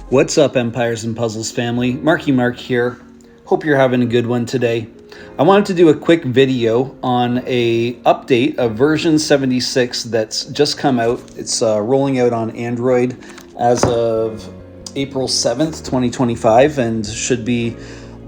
What's up, Empires and Puzzles family? Marky Mark here. Hope you're having a good one today. I wanted to do a quick video on a update of version 76 that's just come out. It's rolling out on Android as of April 7th, 2025, and should be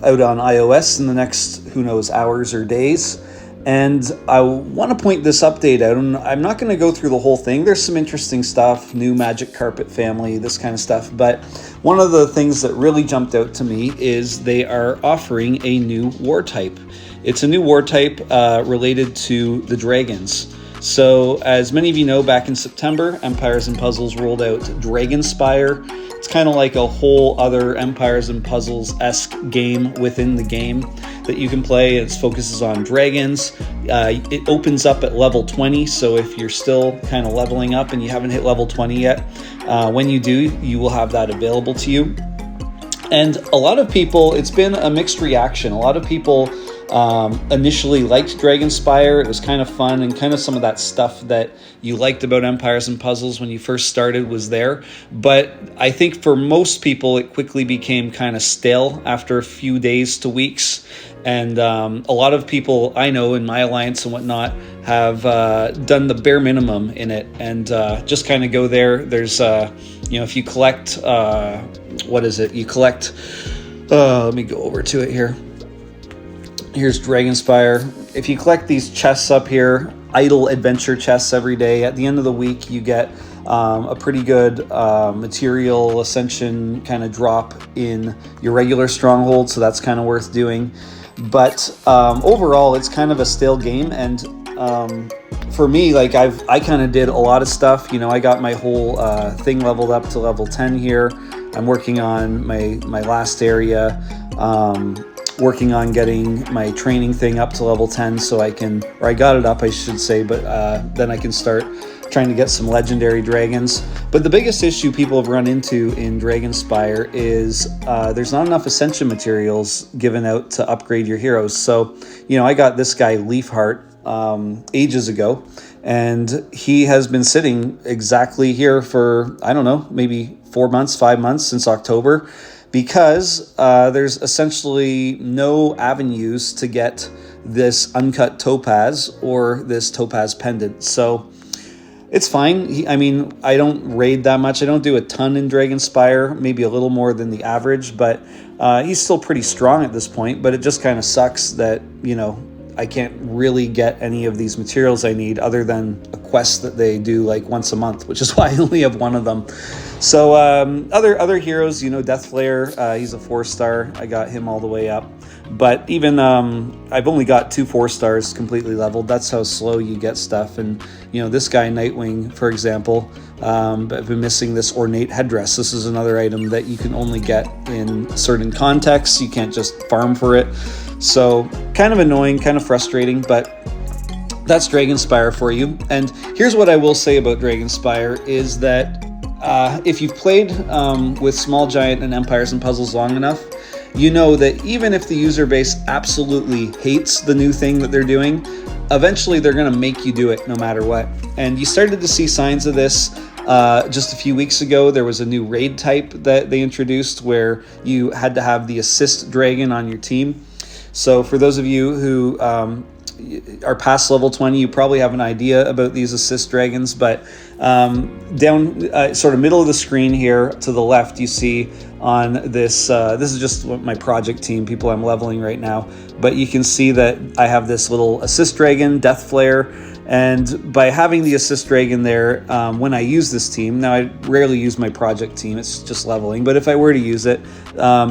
out on iOS in the next, who knows, hours or days. And I want to point this update out, and I'm not going to go through the whole thing. There's some interesting stuff, new magic carpet family, this kind of stuff. But one of the things that really jumped out to me is they are offering a new war type. It's a new war type related to the dragons. So as many of you know, back in September, Empires and Puzzles rolled out Dragonspire. It's kind of like a whole other Empires and Puzzles-esque game within the game that you can play. It focuses on dragons. It opens up at level 20, so if you're still kind of leveling up and you haven't hit level 20 yet, when you do, you will have that available to you. And a lot of people, it's been a mixed reaction. A lot of people initially liked Dragonspire. It was kind of fun, and kind of some of that stuff that you liked about Empires and Puzzles when you first started was there. But I think for most people, it quickly became kind of stale after a few days to weeks. And a lot of people I know in my alliance and whatnot have done the bare minimum in it, and just kind of go there. There's, if you collect, You collect, let me go over to it here. Here's Dragonspire. If you collect these chests up here, idle adventure chests every day, at the end of the week you get a pretty good material ascension kind of drop in your regular stronghold, so that's kind of worth doing. But overall, it's kind of a stale game, and for me, like I kind of did a lot of stuff. I got my whole thing leveled up to level 10 here. I'm working on my last area. Working on getting my training thing up to level 10 so I got it up, I should say, but then I can start trying to get some legendary dragons. But the biggest issue people have run into in Dragonspire is there's not enough ascension materials given out to upgrade your heroes. So, I got this guy Leafheart ages ago, and he has been sitting exactly here for, I don't know, maybe 4 months, 5 months, since October, because there's essentially no avenues to get this uncut topaz or this topaz pendant. So it's fine. I don't raid that much. I don't do a ton in Dragonspire, maybe a little more than the average, but he's still pretty strong at this point. But it just kind of sucks that, I can't really get any of these materials I need other than a quest that they do like once a month, which is why I only have one of them. So other heroes, Deathflare, he's a 4-star. I got him all the way up. But even I've only got 2 4-stars completely leveled. That's how slow you get stuff. And this guy Nightwing, for example, I've been missing this ornate headdress. This is another item that you can only get in certain contexts. You can't just farm for it. So kind of annoying, kind of frustrating, but that's Dragonspire for you. And here's what I will say about Dragonspire is that if you've played with Small Giant and Empires and Puzzles long enough, you know that even if the user base absolutely hates the new thing that they're doing, eventually they're going to make you do it no matter what. And you started to see signs of this just a few weeks ago. There was a new raid type that they introduced where you had to have the assist dragon on your team. So for those of you who are past level 20, you probably have an idea about these assist dragons, but down sort of middle of the screen here to the left, you see on this, this is just my project team, people I'm leveling right now, but you can see that I have this little assist dragon, Deathflare. And by having the assist dragon there, when I use this team, now I rarely use my project team, it's just leveling, but if I were to use it,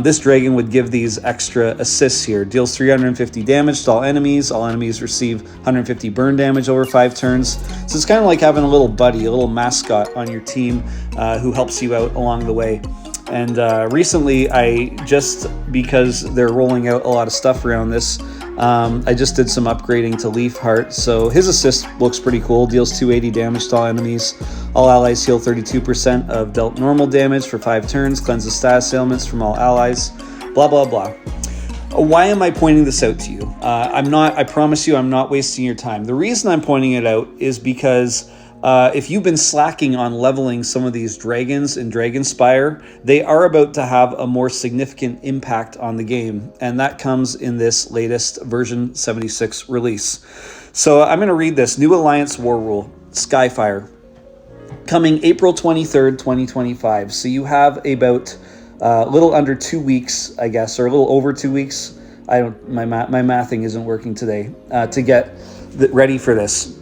this dragon would give these extra assists here. Deals 350 damage to all enemies receive 150 burn damage over 5 turns. So it's kind of like having a little buddy, a little mascot on your team who helps you out along the way. And recently, because they're rolling out a lot of stuff around this, I just did some upgrading to Leafheart. So his assist looks pretty cool. Deals 280 damage to all enemies. All allies heal 32% of dealt normal damage for 5 turns. Cleanses status ailments from all allies. Blah, blah, blah. Why am I pointing this out to you? I promise you I'm not wasting your time. The reason I'm pointing it out is because If you've been slacking on leveling some of these dragons in Dragonspire, they are about to have a more significant impact on the game, and that comes in this latest version 76 release. So I'm going to read this. New Alliance War Rule, Skyfire, coming April 23rd, 2025. So you have about a little under 2 weeks, I guess, or a little over 2 weeks. My mathing isn't working today, to get ready for this.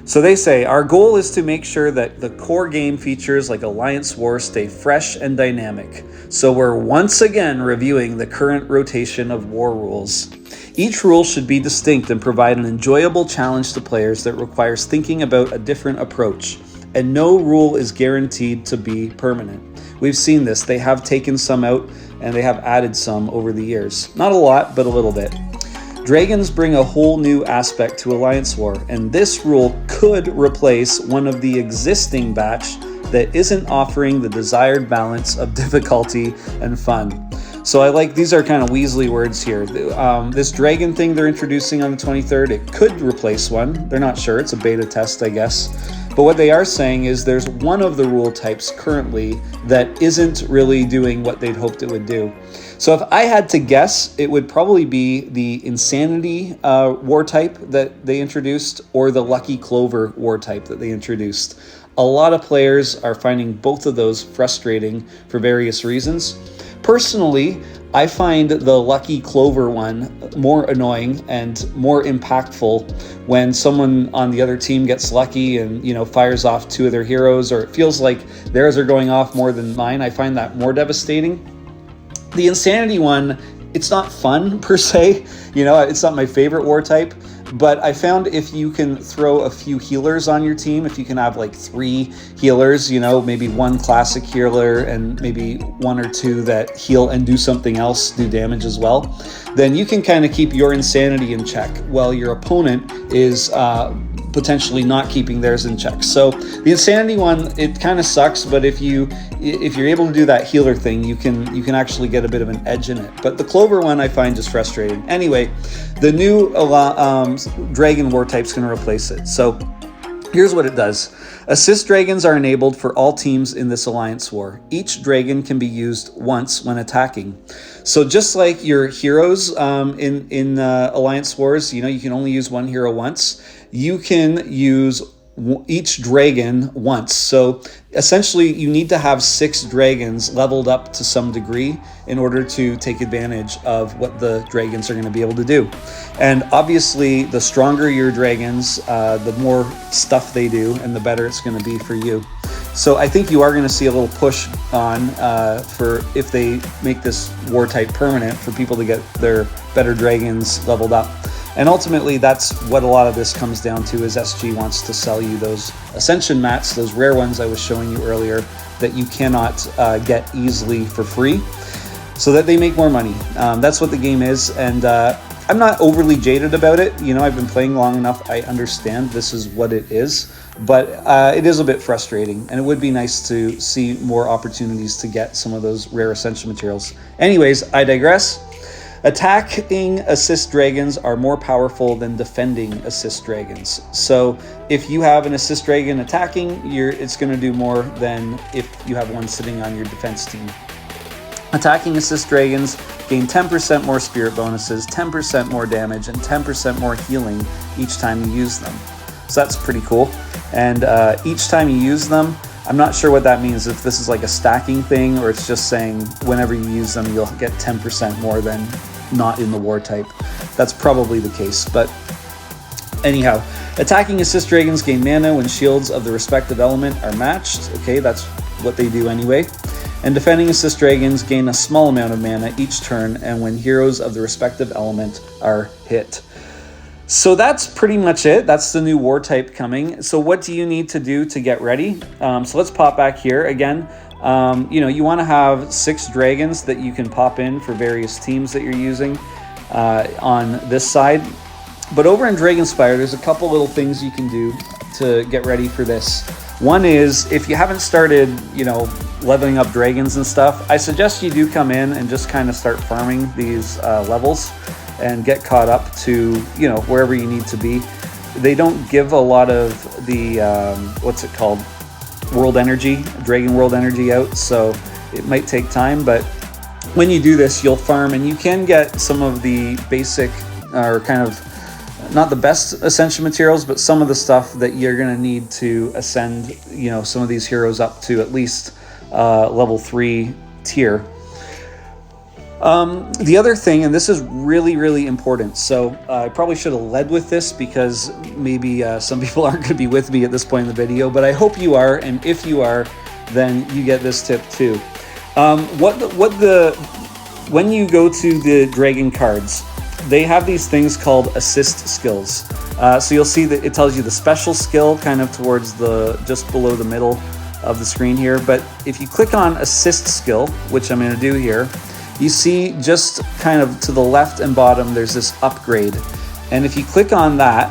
So they say, our goal is to make sure that the core game features like Alliance War stay fresh and dynamic. So we're once again reviewing the current rotation of war rules. Each rule should be distinct and provide an enjoyable challenge to players that requires thinking about a different approach. And no rule is guaranteed to be permanent. We've seen this. They have taken some out and they have added some over the years. Not a lot, but a little bit. Dragons bring a whole new aspect to Alliance War, and this rule could replace one of the existing batch that isn't offering the desired balance of difficulty and fun. So I like, these are kind of Weasley words here. This dragon thing they're introducing on the 23rd, it could replace one. They're not sure. It's a beta test, I guess. But what they are saying is there's one of the rule types currently that isn't really doing what they'd hoped it would do. So if I had to guess, it would probably be the Insanity war type that they introduced, or the Lucky Clover war type that they introduced. A lot of players are finding both of those frustrating for various reasons. Personally, I find the Lucky Clover one more annoying and more impactful when someone on the other team gets lucky and, you know, fires off two of their heroes, or it feels like theirs are going off more than mine. I find that more devastating. The Insanity one, it's not fun per se, you know, it's not my favorite war type, but I found if you can throw a few healers on your team, if you can have like 3 healers, you know, maybe 1 classic healer and maybe 1 or 2 that heal and do something else, do damage as well, then you can kind of keep your Insanity in check while your opponent is potentially not keeping theirs in check. So the Insanity one, it kind of sucks, but if you're able to do that healer thing, you can actually get a bit of an edge in it. But the Clover one I find just frustrating. Anyway, the new Dragon war type is going to replace it. So here's what it does. Assist dragons are enabled for all teams in this Alliance War. Each dragon can be used once when attacking. So just like your heroes in Alliance Wars, you know, you can only use one hero once. You can use each dragon once. So essentially you need to have 6 dragons leveled up to some degree in order to take advantage of what the dragons are going to be able to do. And obviously the stronger your dragons, the more stuff they do and the better it's going to be for you. So I think you are going to see a little push on for, if they make this war type permanent, for people to get their better dragons leveled up. And ultimately, that's what a lot of this comes down to, is SG wants to sell you those Ascension mats, those rare ones I was showing you earlier that you cannot get easily for free, so that they make more money. That's what the game is, and I'm not overly jaded about it. You know, I've been playing long enough. I understand this is what it is, but it is a bit frustrating, and it would be nice to see more opportunities to get some of those rare Ascension materials. Anyways, I digress. Attacking assist dragons are more powerful than defending assist dragons. So if you have an assist dragon attacking, it's going to do more than if you have one sitting on your defense team. Attacking assist dragons gain 10% more spirit bonuses, 10% more damage, and 10% more healing each time you use them. So that's pretty cool. And each time you use them, I'm not sure what that means, if this is like a stacking thing or it's just saying whenever you use them, you'll get 10% more than not in the war type. That's probably the case, but anyhow, attacking assist dragons gain mana when shields of the respective element are matched. Okay, that's what they do anyway. And defending assist dragons gain a small amount of mana each turn and when heroes of the respective element are hit. So that's pretty much it. That's the new war type coming. So what do you need to do to get ready? So let's pop back here again. You know, you want to have 6 dragons that you can pop in for various teams that you're using on this side. But over in Dragonspire, there's a couple little things you can do to get ready for this. One is, if you haven't started, you know, leveling up dragons and stuff, I suggest you do come in and just kind of start farming these levels and get caught up to, you know, wherever you need to be. they don't give a lot of the, what's it called? World energy, Dragon World energy out. So it might take time, but when you do this, you'll farm and you can get some of the basic or kind of not the best ascension materials, but some of the stuff that you're going to need to ascend, you know, some of these heroes up to at least level 3 tier. The other thing, and this is really, really important, so I probably should have led with this because maybe some people aren't going to be with me at this point in the video, but I hope you are, and if you are, then you get this tip too. When you go to the dragon cards, they have these things called assist skills. So you'll see that it tells you the special skill kind of towards just below the middle of the screen here. But if you click on assist skill, which I'm going to do here, you see just kind of to the left and bottom, there's this upgrade. And if you click on that,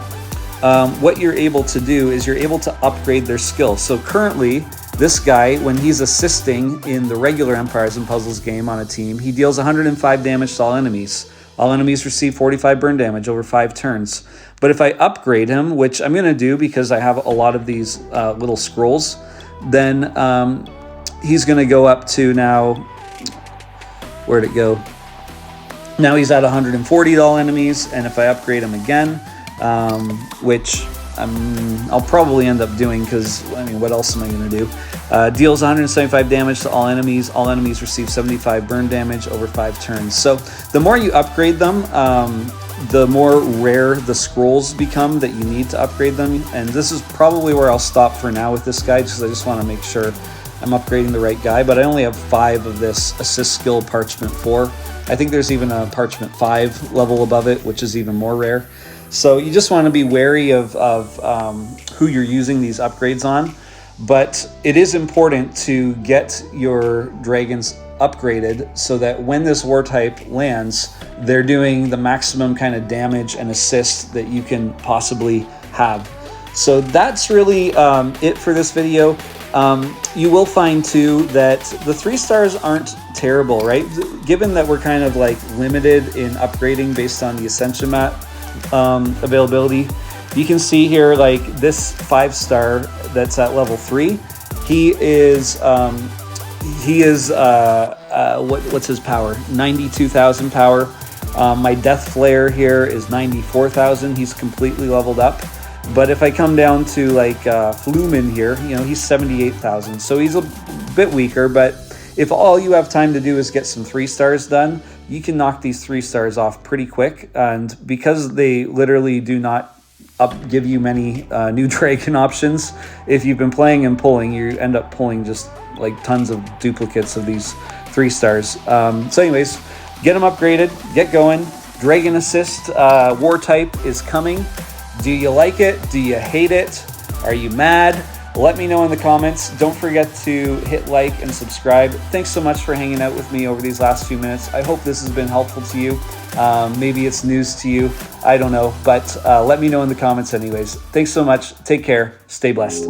what you're able to do is you're able to upgrade their skill. So currently, this guy, when he's assisting in the regular Empires and Puzzles game on a team, he deals 105 damage to all enemies. All enemies receive 45 burn damage over 5 turns. But if I upgrade him, which I'm going to do because I have a lot of these little scrolls, then he's going to go up to now, where'd it go? Now he's at 140 to all enemies, and if I upgrade him again, which I'll probably end up doing because, I mean, what else am I going to do? Deals 175 damage to all enemies. All enemies receive 75 burn damage over 5 turns. So the more you upgrade them, the more rare the scrolls become that you need to upgrade them. And this is probably where I'll stop for now with this guy, because I just want to make sure I'm upgrading the right guy. But I only have 5 of this assist skill Parchment 4. I think there's even a Parchment 5 level above it, which is even more rare. So you just want to be wary of who you're using these upgrades on. But it is important to get your dragons upgraded so that when this war type lands, they're doing the maximum kind of damage and assist that you can possibly have. So that's really it for this video. You will find too that the 3 stars aren't terrible, right? Given that we're kind of like limited in upgrading based on the Ascension mat availability. You can see here, like this 5-star that's at level 3, he is what's his power? 92,000 power. My Death Flare here is 94,000. He's completely leveled up. But if I come down to like Flumen here, you know, he's 78,000. So he's a bit weaker, but if all you have time to do is get some 3 stars done, you can knock these 3 stars off pretty quick. And because they literally do not give you many new dragon options, if you've been playing and pulling, you end up pulling just like tons of duplicates of these 3 stars. So anyways, get them upgraded, get going. Dragon Assist war type is coming. Do you like it? Do you hate it? Are you mad? Let me know in the comments. Don't forget to hit like and subscribe. Thanks so much for hanging out with me over these last few minutes. I hope this has been helpful to you. Maybe it's news to you. I don't know, but let me know in the comments anyways. Thanks so much. Take care. Stay blessed.